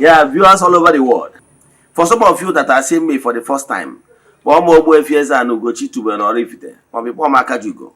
Yeah, viewers all over the world. For some of you that are seeing me for the first time, but Ogwu Eze-Ana Ugochi tubelu na Oraifite, ma bikpọ m Akajugo.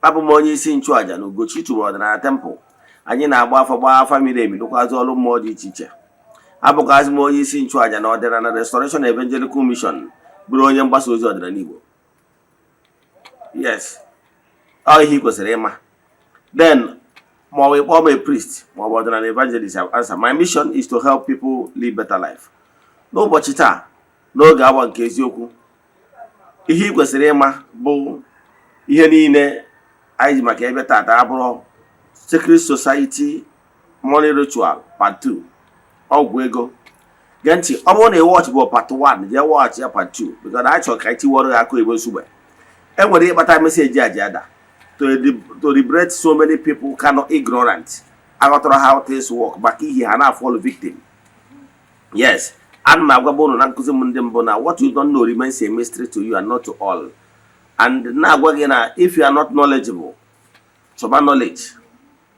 Abụ m onye isi nchụaja na Ugochi tubelu ọdịnala temple. Anyị na-agba afa miri emi lụkwazị ọrụ mmụọ dị iche iche. Abụkwazị m onye isi nchụaja na ọdịnala Restoration Evangelical Mission, bụrụ onye mgbasa ozi ọdịnala Igbo. Yes, ọ ihe ị kwesịrị ịma. Then, ma we call me a priest, ma ọ bụ an evangelist, answer. My mission is to help people live better life. N'ụbọchị taa, n'oge awa nke eziokwu, ihe ị kwesịrị ịma bụ ihe niile anyị ji maka ebe taata abụrụ Secret Society Money Ritual Part 2. Ọgwụ ego. Gee ntị, ọ bụrụ na ị watch bụ Part 1, jee watch ya Part 2, because anyị chọrọ ka anyị tiwọrọ ya akụ Igbo nsugbe. E nwere ịkpata meseji a ji ada to liberate so many people cannot ignorant. Aghọtara how things work, maka ihe ha na-fall victim. Yes, and my agwa na nkuzi m ndị mbụ na what you don't know remains a mystery to you and not to all. And na-agwa gị na if you are not knowledgeable, chọba knowledge.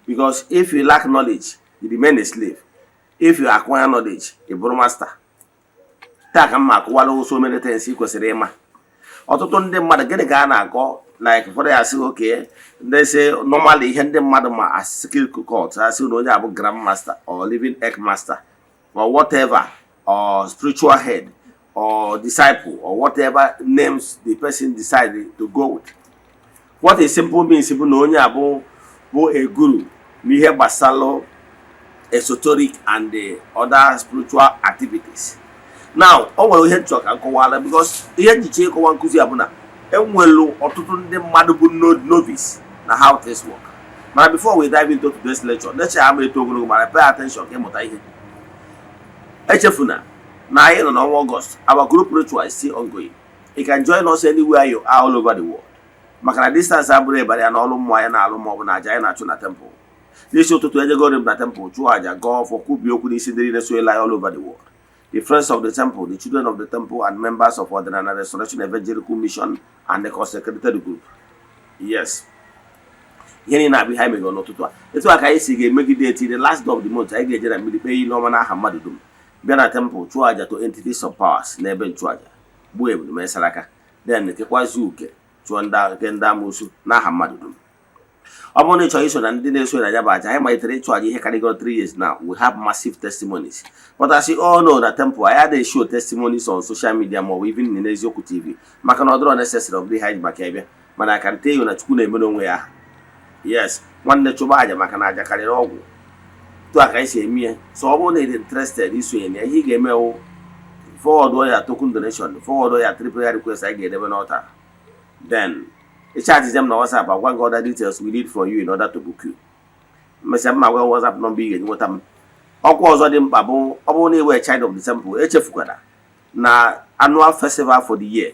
Because if you lack knowledge, you remain a slave. If you acquire knowledge, you bụrụ master. Taa ka m akụwala so many things ị kwesịrị ịma. Ọtụtụ ndị mmadụ gịnị ka a na-akọ, like for ya say okay, they say normally ihe ndị mmadụ ma as skill court, asị na onye abụ grandmaster or living egg master or whatever, or spiritual head or disciple or whatever names the person decided to go with. What a simple means bụ na onye abụ a guru n'ihe gbasara esoteric and the other spiritual activities. Now, o nwere ihe nchọ ka nkọwala because ihe njiche ịkọwa nkụzi abụ na enwelu ọtụtụ ndị mmadụ bụ novice na how things work. Mana before we dive into today's lecture ama eto ogologo mara pay attention ka ịmụta ihe. Echefuna na anyị nọ n'ọnwa August, our group ritual is still ongoing. You can join us anywhere you are all over the world. Maka na distance abụrụ ịbara ya na ọlụ mmụọ ya na-alụ maọbụ na aja anyị na-achụ na temple. N'isi ụtụtụ ejegoro m na temple chụọ aja gọọ ọfọ kwubi okwu n'isi ndị niile so ele all over the world. The friends of the temple, the children of the temple, and members of Eze-Ana Restoration Evangelical Mission and the consecrated group. Yes. Here in Abi Haimego n'ụtụtụ a. Etu aka anyị si ga-emegide eti the last day of the month, anyị ga-eje na mmiri kpee ihe n'ọma n'aha mmadụ dum. Bịa na temple chụọ aja to entities of powers n'ebe nchụaja. Gbuo ebulu mee saraka. Then kekwazi uke chụọ ndị amoosu n'aha mmadụ dum. Ọ bụrụ na ịchọrọ iso na ndị na-eso na ya bụ aja, anyị malitere ịchụ aja ihe karịgoro 3 years now. We have massive testimonies. But as you all know, the temple, I had show testimonies on social media more, even in Eziokwu TV. Maka na ọdụrụ necessary of the hide maka ebe. Mana I can tell you na Chukwu na-eme n'onwe ya. Yes, nwanne chụba aja maka na aja karịrị ọgwụ. Tu aka isi eme. So ọ bụrụ na ịdị interested isonye na ihe ị ga-eme forward ya token donation, forward ya triple request anyị ga-edebe n'ọta. Then chat them na WhatsApp. I want all the details we need from you in order to book you. Mesịa mma gwa WhatsApp number ị ga-eji nweta m. Ọkwa ọzọ dị mkpa bụ ọ bụrụ na iwe child of the temple, echefukwara na annual festival for the year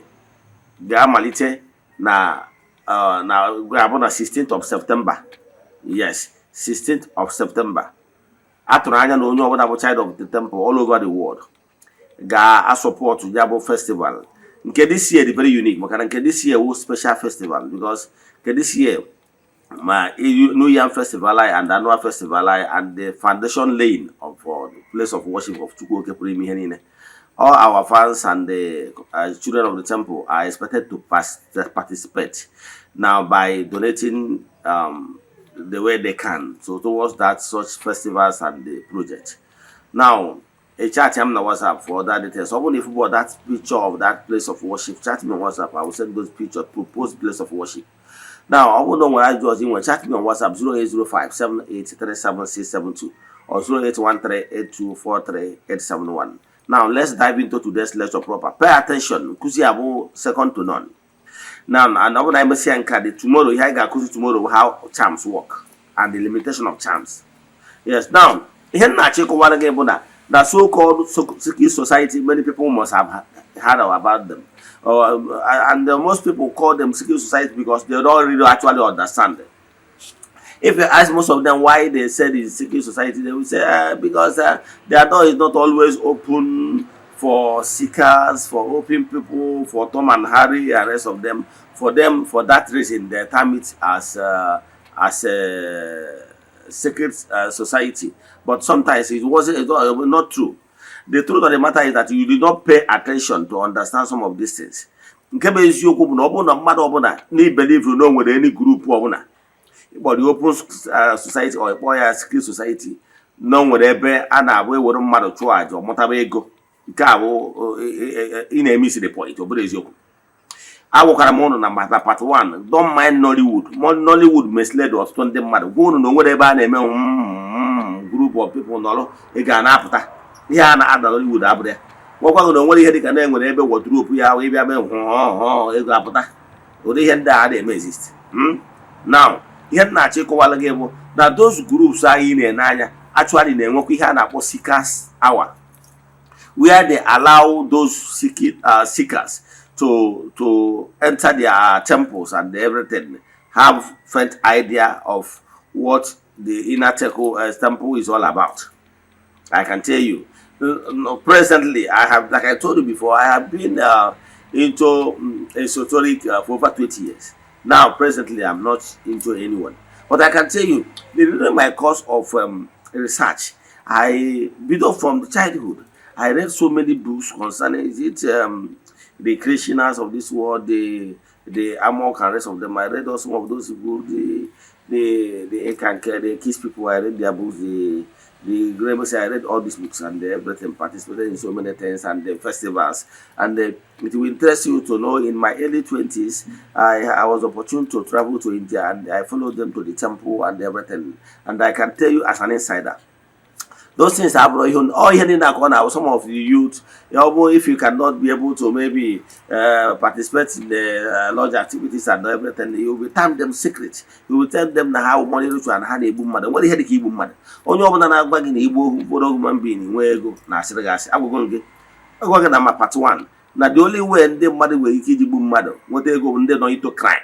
ga-amalite na ga-abụ na 16th of September. Yes, 16th of September. Atụrụ anya na onye ọbụla bụ child of the temple all over the world ga-support ya bụ festival. Nke this year is very unique. Maka na nke this year was special festival because this year my New Year festival and annual festival and the foundation laying of the place of worship of Chukwu Okepuru ime ihe niile. All our fans and the children of the temple are expected to participate now by donating the way they can so towards that such festivals and the project. Now, a chat him on WhatsApp for that details. So if you bought that picture of that place of worship, chat me on WhatsApp. I will send those pictures to post place of worship. Now, I will know when I do in chat me on WhatsApp 0805 7837672 or 08138243 Now, let's dive into today's lecture proper. Pay attention. Kuzi abo second to none. Now, and I will say tomorrow, I got kuzi tomorrow how charms work and the limitation of charms. Yes, now, here na cheko one again, the so-called secret society, many people must have heard about them. And most people call them secret society because they don't really actually understand them. If you ask most of them why they said it's secret society, they will say because their door is not always open for seekers, for open people, for Tom and Harry and rest of them. For that reason, they term it as a secret society. But sometimes it was not true. The truth of the matter is that you did not pay attention to understand some of these things. Nke bụ eziokwu bụ na ọ bụrụ na mmadụ ọbụla na-ebelieve na o nwere any group ọbụla ịkpọ the open society or ịkpọ ya secret society na o nwere ebe a na-abụ ewere mmadụ chụọ aja ọmụtaba ego, nke a bụ ị na-eme isi the point, ọ bụrụ eziokwu. Agwụkwara m ụnụ na part 1, don't mind Nollywood. Nollywood misled ọtụtụ ndị mmadụ, gwa ụnụ na o nwere ebe a na-eme group of people nọrọ ị ga na-apụta ihe a na-ada Nollywood abụrụ ya. Gwakwa na o nwere ihe dịka na enwere ebe wardrobe ya ịbịa mee ego apụta. Ụdị ihe ndị a na-eme exist. Now ihe m na-achọ ịkọwara gị bụ na those groups anyị na-ene anya actually na-enwekwa ihe a na-akpọ seekers hour, where they allow those seekers to enter their temples and everything, have faint idea of what the inner temple is all about. I can tell you, presently, I have, like I told you before, I have been into esoteric for over 20 years. Now, presently, I'm not into anyone. But I can tell you, during my course of research, I built from childhood. I read so many books concerning the Krishnas of this world, the Amok and rest of them. I read also some of those books, the Ekanke, the Kiss people. I read their books, the Grammars. I read all these books and everything, participated in so many things and the festivals. And it will interest you to know, in my early 20s, I was opportune to travel to India and I followed them to the temple and everything. And I can tell you as an insider, those things are all here in that corner. Some of the youth, if you cannot be able to maybe participate in the large activities and everything, you will time them secret. You will tell them how money to and how they boom mother. What the hell they keep boom mother? Only one that back in the Igbo human being where go na sirgas. I will go get. I go get my part 1. Now the only way the mother will keep the boom mother. What they go when they don't eat to crime.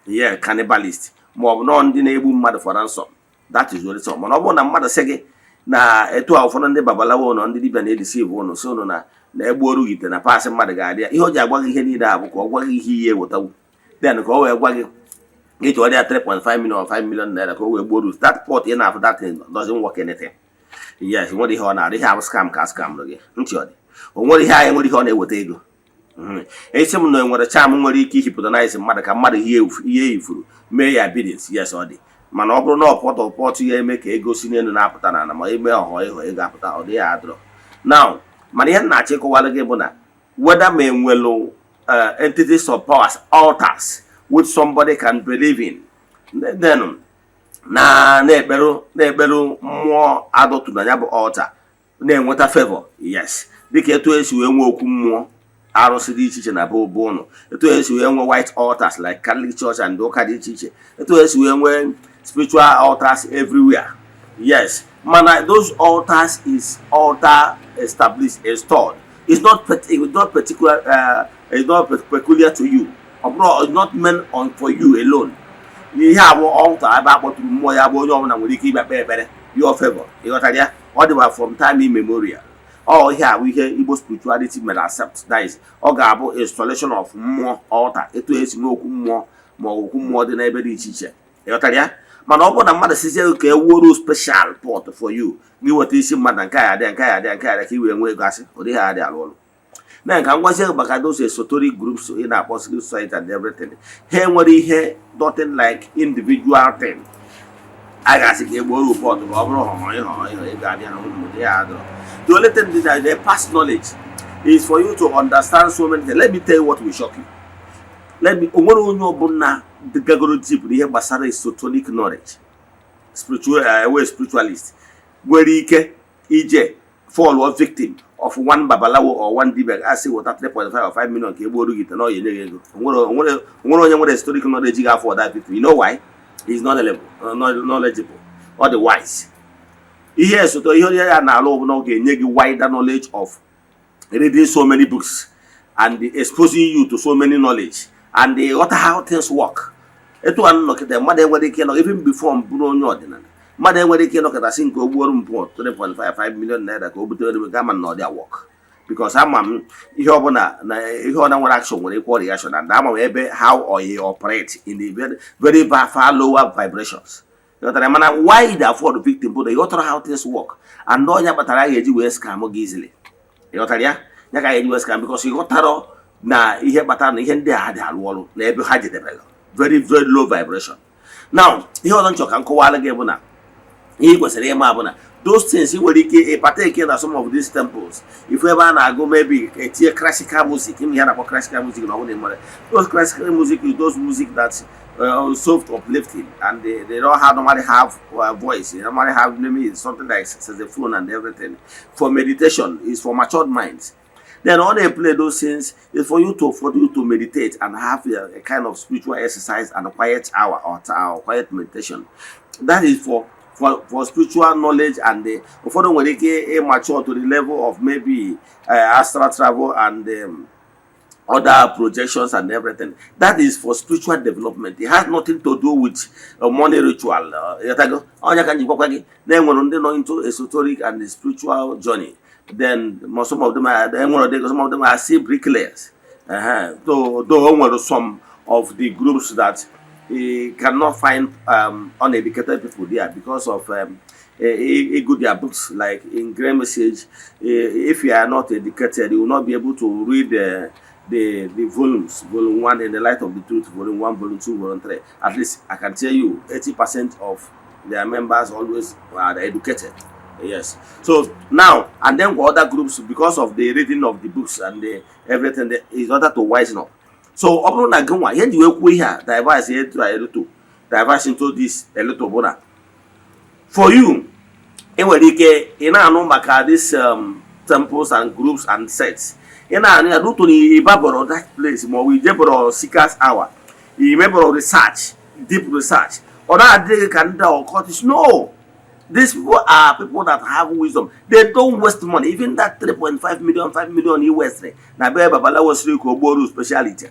Yeah, cannibalist. More non the boom mother for ransom. That is what it's all. Man, I want a mother say. Na etu a ụfọdụ ndị babalawo nọ ndị dibịa na-edisive ụnụ so ụnụ na egbu oru ite na paasị mmadụ ga-adị ya. Ihe o ji agwa gị ihe niile a bụ ka ọ gwa gị ihe ihe wetawu, then ka o wee gwa gị ịchọ ọ dị ya 3.5 million or 5 million naira ka o wee gbuo that pot ị na-afụ that thing doesn't work anything. Yes, nwere ihe ọ na-adị ihe abụ scam ka scam gị ntị ọ dị. O nwere ihe anyị nwere ihe ọ na-eweta ego. Esi m na enwere charm nwere ike ihipụta na isi mmadụ ka mmadụ ihe ifuru mee ya business. Yes, ọ dị. Mana ọ bụrụ na ọpọtụ ya eme ka ego si n'elu na-apụta na ma ime ọhọ ịghọ ego apụta, ọ dị ya adọrọ. Now, mana ihe na-achọ ịkọwara gị bụ na whether ma enwelu entities of powers, altars which somebody can believe in, then na-ekperu mmụọ adọtụ na ya bụ altar na-enweta favor. Yes, dịka etu esi wee nwee okwu mmụọ arụsị dị iche iche na bụ ụnụ, etu esi wee nwee white altars like Catholic Church and ụka dị iche iche, etu esi wee nwee spiritual altars everywhere. Yes, man, those altars is altar established, installed. It's not particular. It's not peculiar to you. It's not meant for you alone. You have an altar about more your favor. You got idea? All from time immemorial. Oh, here we hear Igbo spirituality may accept. That is, Ogabo installation of more altar. It is no more than every teacher. You got idea? Man, open a mother says, okay, a special pot for you. You what is in Madan Kaya, then Kaya, he will wear gas, or they had their own. Then can was here back those esoteric groups in our possible site and everything. Here, what he hear, nothing like individual thing. I got a report of the only thing that they pass knowledge is for you to understand so many things. Let me tell you what will shock you. Let me the Gagoro tip the Basara is esoteric knowledge. Spiritualist. Where EJ fall or victim of one babalawo or one dibeg. I say what 3.5 or 5 million keboru get no one historic knowledge for that people. You know why? He's not knowledgeable or the wise. Yes, so you get wider knowledge of reading so many books and exposing you to so many knowledge and the other how things work. It one look at the mother where they can even before Bruno ordinary. Mother where they can look at a single warm port 3.5 million naira go between the government or their work. Because I'm you have one action when equal reaction and I'm how or he operate in the very far lower vibrations. You know why they afford the victim, but they got how things work. And no battery will scam easily. ịghọtara ya ya ka anyị scam because ịghọtara na ihe kpatara na ihe ndị a dị alụ ọrụ na ebe ha jedebere very very low vibration. Now ihe ọzọ nchọ ka m kọwara gị bụ na ihe kwesịrị ịma bụ na those things nwere ike partake na some of these temples. If ebe a na-agụ maybe etinye classical music, ime ihe na-akpọ classical music na ọbụla nwere those classical music is those music that soft uplifting and they don't have normally have voice, they normally have maybe something like saxophone and everything. For meditation is for matured minds. Then all they play those things is for you to meditate and have a kind of spiritual exercise and a quiet hour or quiet meditation. That is for spiritual knowledge and for them when they get mature to the level of maybe astral travel and other projections and everything. That is for spiritual development. It has nothing to do with money ritual. Then when they know into esoteric and the spiritual journey, then some of them are still bricklayers. Though some of the groups that cannot find uneducated people there because of good their books like in Grey Message. If you are not educated, you will not be able to read the volumes, volume 1 in the light of the truth, volume 1, volume 2, volume 3. At least I can tell you 80% of their members always are educated. Yes. So now and then for other groups, because of the reading of the books and everything, in order to wisen up. So upon na gwa here we here diverse here to a little diverse into this a little bona. For you, in maka these temples and groups and sects. In a do to the Bible that place more we debor seekers hour. You remember research, deep research. Or that they can do or cottage. No. These people are people that have wisdom. They don't waste money. Even that 3.5 million, 5 million US. Now, Babala was Boru speciality.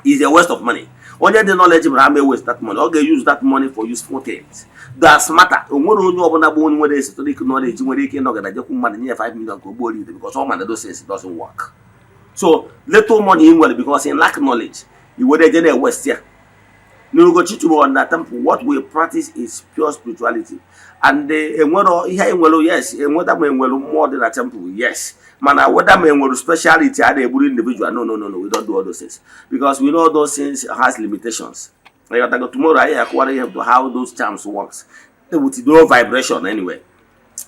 Is a waste of money. Only the knowledge may waste that money. Okay, use that money for useful things. That's matter. Knowledge, 5 million because all man those things doesn't work. So little money in well because in lack knowledge, you would generate waste here. What we practice is pure spirituality. And yes, more than a temple, yes. Man, whether men speciality are the individual. No, we don't do all those things. Because we know those things has limitations. Like tomorrow I have to how those charms works. With no vibration anyway.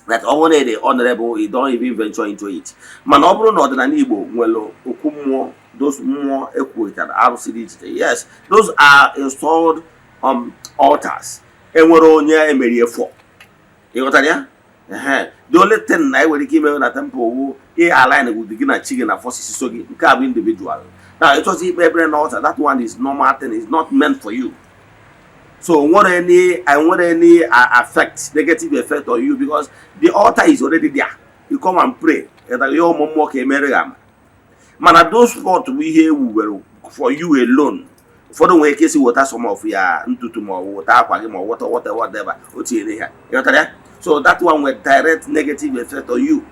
That only the honorable, you don't even venture into it. Man, not than an Igbo, those more equated RCD. Yes, those are installed altars. And we're on here for. You got there? The only thing I will give you a temple who align with beginner chicken and forces so can be individual. Now it was a altar. That one is normal thing, it's not meant for you. So what any effect, negative effect on you because the altar is already there. You come and pray. Man, those spots we here will for you alone. For the way case water some of ya into tomorrow, water, whatever. So that one will direct negative effect on you.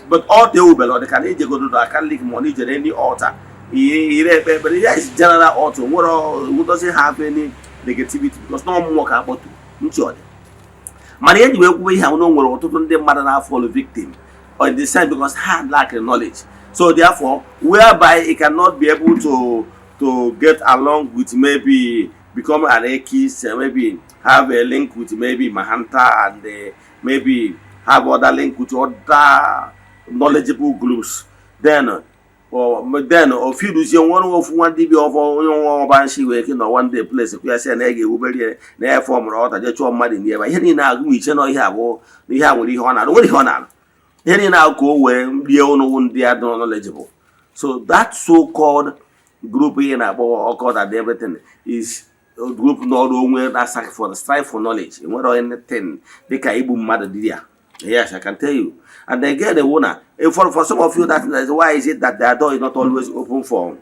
But all the Uber, they can go to I can't leave money to any altar. But yeah, it's general altar. What doesn't have any negativity because no more about to. Man, anyway, we have no more to the mother now for the victim or in the sense because hard lack of knowledge. So therefore, whereby it cannot be able to get along with maybe become an Ekis, maybe have a link with maybe Mahanta and maybe have other link with other knowledgeable groups. Then a few days one of one DB of one banshee waking or one day place if you are saying egg will be near form or just your money nearby. Henry now we know you have all the honor. What the honor? Henry now go where the owner won't be knowledgeable. So that so-called group in or called that everything is a group not only that's for the strive for knowledge. And what anything they can able mother dear. Yes, I can tell you. And they get the owner. For some of you, that is why is it that their door is not always open for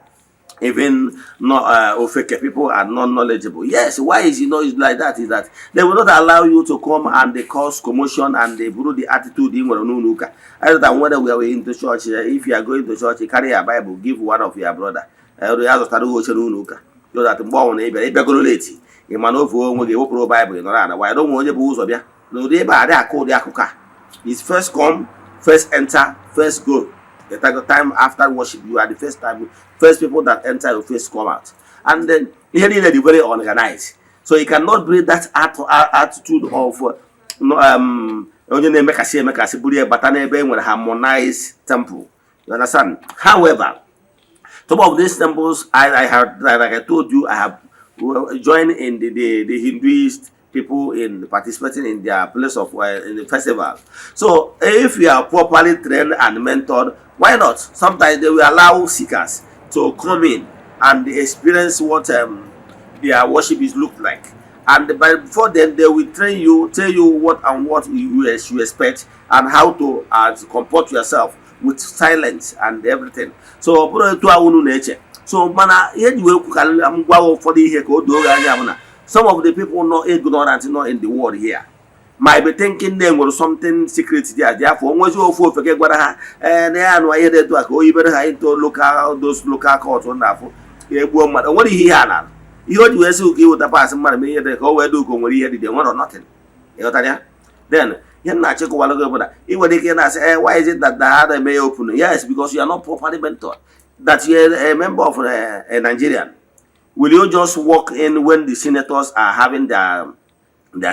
even not fake people are not knowledgeable. Yes, why is it's like that? Is that they will not allow you to come and they cause commotion and they brew the attitude in Nunuka. Other than whether we are in the church, if you are going to church, you carry a Bible, give one of your brother. So that the born a late. You man over when you open Bible in Rana. Why don't want your booze no, they call their cooker. It's first come, first enter, first go. The time after worship, you are the first people that enter your face come out. And then here is very organized. So you cannot bring that attitude of no onye na-emekasị buru bata n'ebe enwere harmonized temple. You understand? However, some of these temples I have, like I told you, I have joined in the Hinduist people in participating in their place of in the festival. So if you are properly trained and mentored, why not? Sometimes they will allow seekers to come in and experience what their worship is look like. And before then, they will train you, tell you what and what you expect and how to comport yourself with silence and everything. So so mana some of the people not ignorant, not in the world here, might be thinking they were something secret there. Therefore, once you forget what and they are no idea to go even into those local courts on that. What do you hear now? You want to say with the person, money, the whole do go where he did one or nothing. Then you're not check what about that. Even they can ask, why is it that the other may open? Yes, because you are not properly mentored. That you're a member of a Nigerian. Will you just walk in when the senators are having their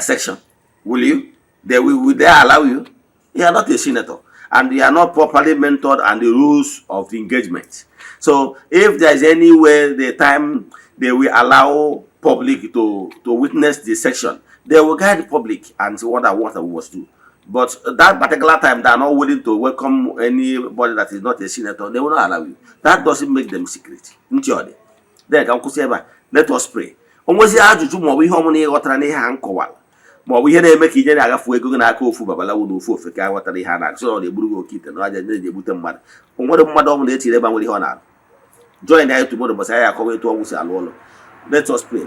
section? Will you? Will they allow you? You are not a senator, and you are not properly mentored and the rules of the engagement. So if there is any way the time they will allow public to witness the section, they will guide the public and see what I was do. But that particular time, they are not willing to welcome anybody that is not a senator. They will not allow you. That doesn't make them secret. Then let us pray. Almost ajụjụ ma ọ bụ ihe ọmụ na ịghọtara n'ihe a nkọwara ma ọ bụ ihe na-eme ka ije na-agafu ego gị n'aka ofu babalawo na ofu ofe ka ghọtara ihe a na-agụ ọ na-egburu gị oke ite na aja na-egbute mmadụ. Onwere mmadụ ọbụla etiri ebe nwere ihe ọ na-arụ. Join anyị tomorrow ụbọchị anyị akọwa etu ọgwụ si alụ ụlọ. Let us pray.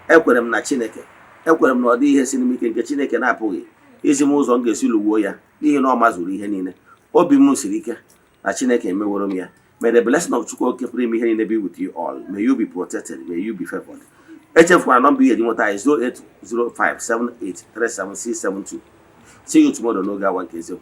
Ekwere m na Chineke. Ekwere m na ọ dị ihe si n'ime ike nke Chineke na-apụghị isi m ụzọ m ga-esi lụgbuo ya n'ihi na ọ mazuru ihe niile. Obi m siri ike na Chineke emeworo m ya. May the blessing of Chukwu be with you all. May you be protected. May you be favored. HF number is 0805783772. See you tomorrow. No one can say.